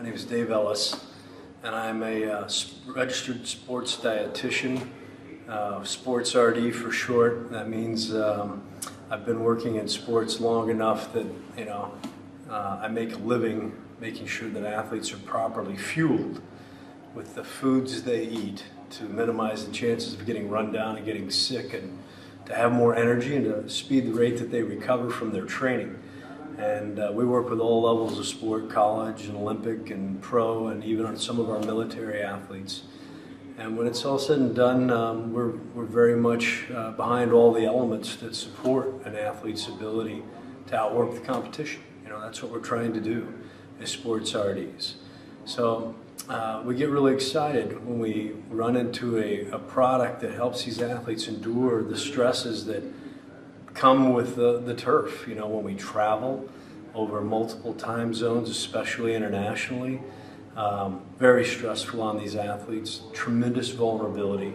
name is Dave Ellis, and I'm a registered sports dietitian, sports RD for short. That means I've been working in sports long enough that I make a living making sure that athletes are properly fueled with the foods they eat to minimize the chances of getting run down and getting sick, and to have more energy and to speed the rate that they recover from their training. And we work with all levels of sport, college and Olympic and pro, and even on some of our military athletes. And when it's all said and done, we're very much behind all the elements that support an athlete's ability to outwork the competition. That's what we're trying to do as sports RDs. So we get really excited when we run into a product that helps these athletes endure the stresses that come with the turf. When we travel over multiple time zones, especially internationally, very stressful on these athletes, tremendous vulnerability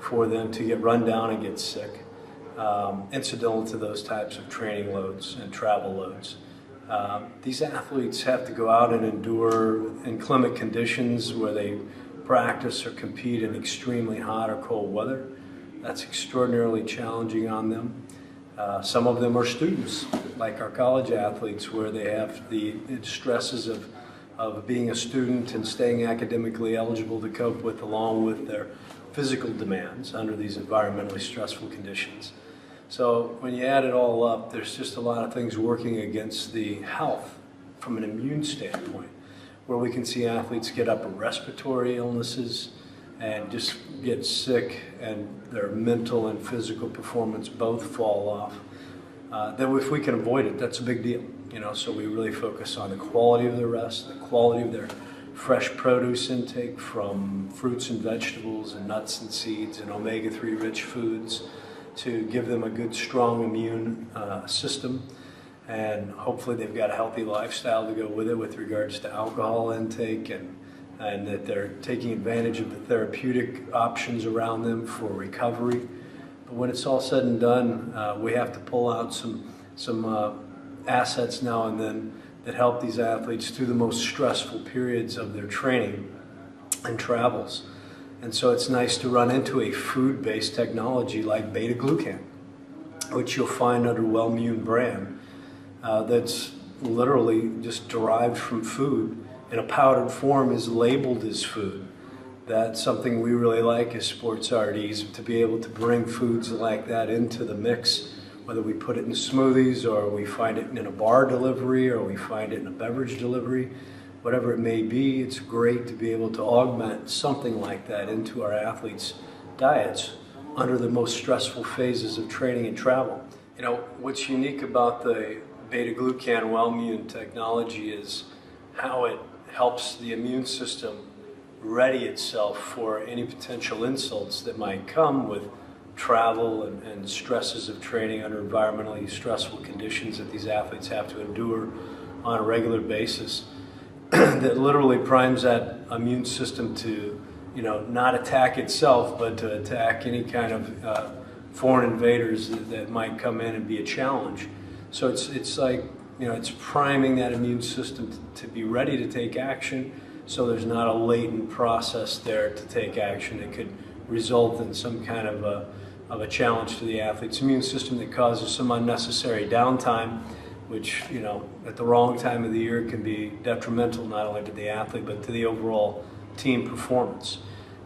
for them to get run down and get sick, incidental to those types of training loads and travel loads. These athletes have to go out and endure inclement conditions where they practice or compete in extremely hot or cold weather. That's extraordinarily challenging on them. Some of them are students, like our college athletes, where they have the stresses of being a student and staying academically eligible to cope with, along with their physical demands under these environmentally stressful conditions. So when you add it all up, there's just a lot of things working against the health from an immune standpoint, where we can see athletes get upper respiratory illnesses and just get sick, and their mental and physical performance both fall off. Then if we can avoid it, that's a big deal. So we really focus on the quality of their rest, the quality of their fresh produce intake from fruits and vegetables and nuts and seeds and omega-3 rich foods, to give them a good, strong immune system. And hopefully they've got a healthy lifestyle to go with it with regards to alcohol intake, and that they're taking advantage of the therapeutic options around them for recovery. But when it's all said and done, we have to pull out some assets now and then that help these athletes through the most stressful periods of their training and travels. And so it's nice to run into a food-based technology like beta-glucan, which you'll find under Wellmune brand, that's literally just derived from food in a powdered form, is labeled as food. That's something we really like as sports RDs, to be able to bring foods like that into the mix, whether we put it in smoothies or we find it in a bar delivery or we find it in a beverage delivery. Whatever it may be, it's great to be able to augment something like that into our athletes' diets under the most stressful phases of training and travel. What's unique about the beta-glucan Wellmune technology is how it helps the immune system ready itself for any potential insults that might come with travel and stresses of training under environmentally stressful conditions that these athletes have to endure on a regular basis. That literally primes that immune system to, not attack itself, but to attack any kind of foreign invaders that might come in and be a challenge. So it's like, it's priming that immune system to be ready to take action, so there's not a latent process there to take action that could result in some kind of a challenge to the athlete's immune system that causes some unnecessary downtime, which, at the wrong time of the year can be detrimental not only to the athlete but to the overall team performance.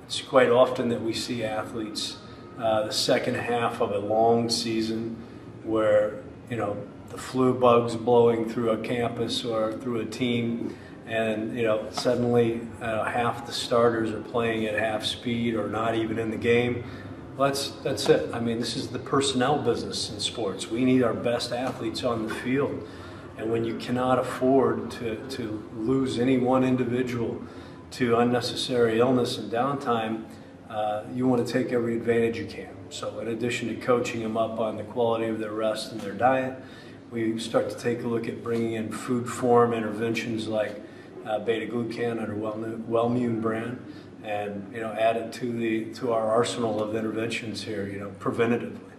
It's quite often that we see athletes the second half of a long season where, the flu bug's blowing through a campus or through a team, and suddenly half the starters are playing at half speed or not even in the game. Well, that's it. This is the personnel business in sports. We need our best athletes on the field. And when you cannot afford to lose any one individual to unnecessary illness and downtime, you want to take every advantage you can. So in addition to coaching them up on the quality of their rest and their diet, we start to take a look at bringing in food form interventions like beta-glucan under Wellmune brand, and add it to our arsenal of interventions here, preventatively.